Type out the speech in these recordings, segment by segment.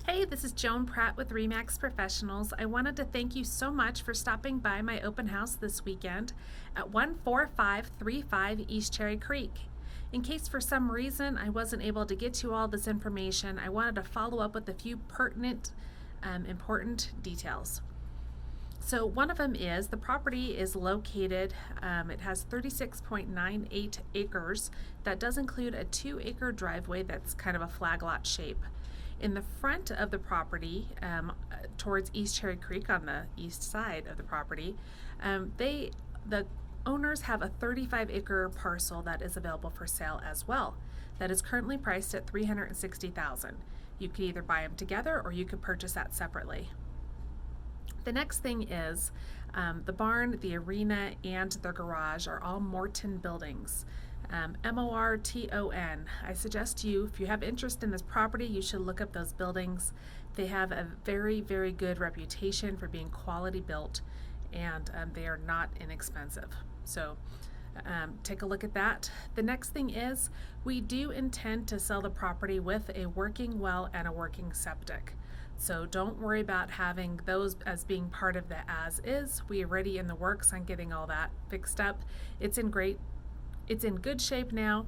Hey, this is Joan Pratt with Remax Professionals. I wanted to thank you so much for stopping by my open house this weekend at 14535 East Cherry Creek. In case for some reason I wasn't able to get you all this information, I wanted to follow up with a few pertinent, important details. So one of them is the property is located, it has 36.98 acres. That does include a 2-acre driveway that's kind of a flag lot shape. In the front of the property, towards East Cherry Creek on the east side of the property, the owners have a 35-acre parcel that is available for sale as well. That is currently priced at $360,000. You could either buy them together or you could purchase that separately. The next thing is the barn, the arena, and the garage are all Morton buildings. Morton. I suggest if you have interest in this property, you should look up those buildings. They have a very, very good reputation for being quality built, and they are not inexpensive. So take a look at that. The next thing is we do intend to sell the property with a working well and a working septic. So don't worry about having those as being part of the as is. We are already in the works on getting all that fixed up. It's in good shape now,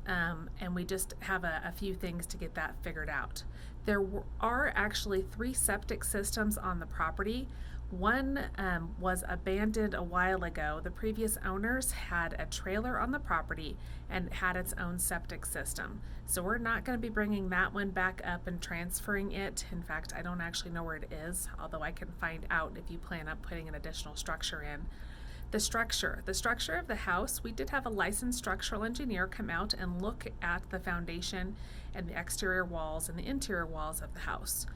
and we just have a few things to get that figured out. There are actually 3 septic systems on the property. One was abandoned a while ago. The previous owners had a trailer on the property and had its own septic system. So we're not going to be bringing that one back up and transferring it. In fact, I don't actually know where it is, although I can find out if you plan on putting an additional structure in. The structure of the house, we did have a licensed structural engineer come out and look at the foundation and the exterior walls and the interior walls of the house.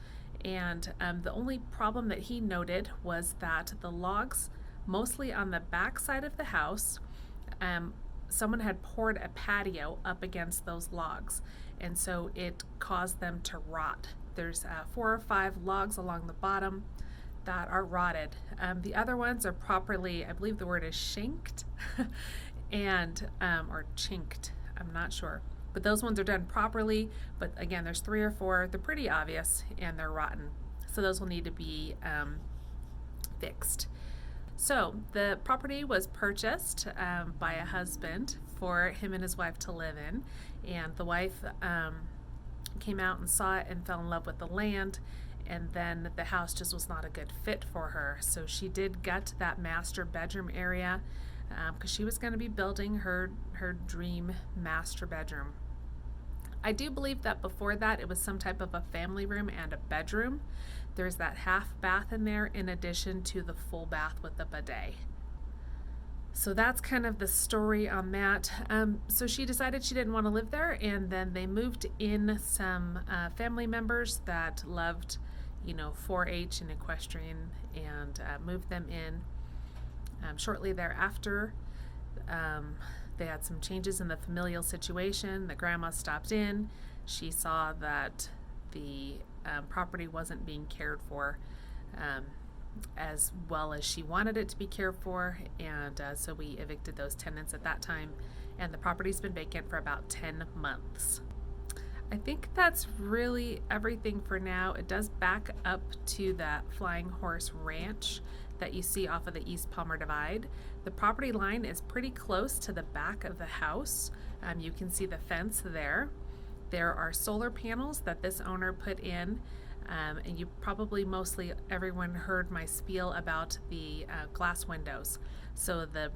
And the only problem that he noted was that the logs, mostly on the back side of the house, someone had poured a patio up against those logs, and so it caused them to rot. There's 4 or 5 logs along the bottom that are rotted. The other ones are properly, I believe the word is shanked, and or chinked, I'm not sure. But those ones are done properly, but again, there's 3 or 4, they're pretty obvious, and they're rotten. So those will need to be fixed. So the property was purchased by a husband for him and his wife to live in, and the wife came out and saw it and fell in love with the land, and then the house just was not a good fit for her. So she did gut that master bedroom area because she was going to be building her dream master bedroom. I do believe that before that it was some type of a family room and a bedroom. There's that half bath in there in addition to the full bath with the bidet. So that's kind of the story on that. So she decided she didn't want to live there, and then they moved in some family members that loved 4-H and equestrian, and moved them in. Shortly thereafter, they had some changes in the familial situation. The grandma stopped in. She saw that the property wasn't being cared for as well as she wanted it to be cared for, and so we evicted those tenants at that time, and the property's been vacant for about 10 months. I think that's really everything for now. It does back up to that Flying Horse Ranch that you see off of the East Palmer Divide. The property line is pretty close to the back of the house. You can see the fence there. There are solar panels that this owner put in, and you probably mostly everyone heard my spiel about the glass windows. So the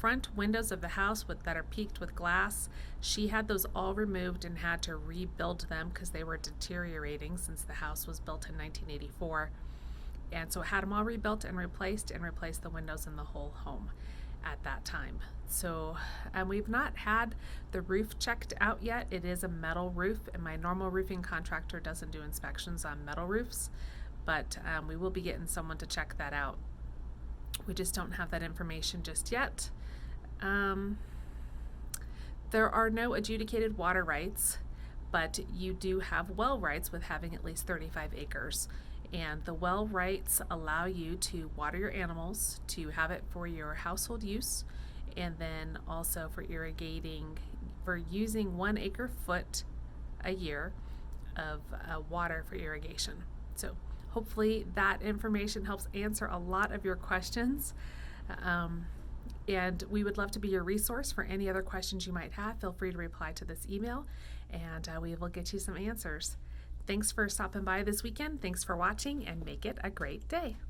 front windows of the house that are peaked with glass, she had those all removed and had to rebuild them because they were deteriorating since the house was built in 1984. And so had them all rebuilt and replaced the windows in the whole home at that time. So we've not had the roof checked out yet. It is a metal roof, and my normal roofing contractor doesn't do inspections on metal roofs, but we will be getting someone to check that out. We just don't have that information just yet. There are no adjudicated water rights, but you do have well rights with having at least 35 acres. And the well rights allow you to water your animals, to have it for your household use, and then also for irrigating, for using 1 acre foot a year of water for irrigation. So hopefully that information helps answer a lot of your questions. And we would love to be your resource for any other questions you might have. Feel free to reply to this email, and we will get you some answers. Thanks for stopping by this weekend. Thanks for watching, and make it a great day.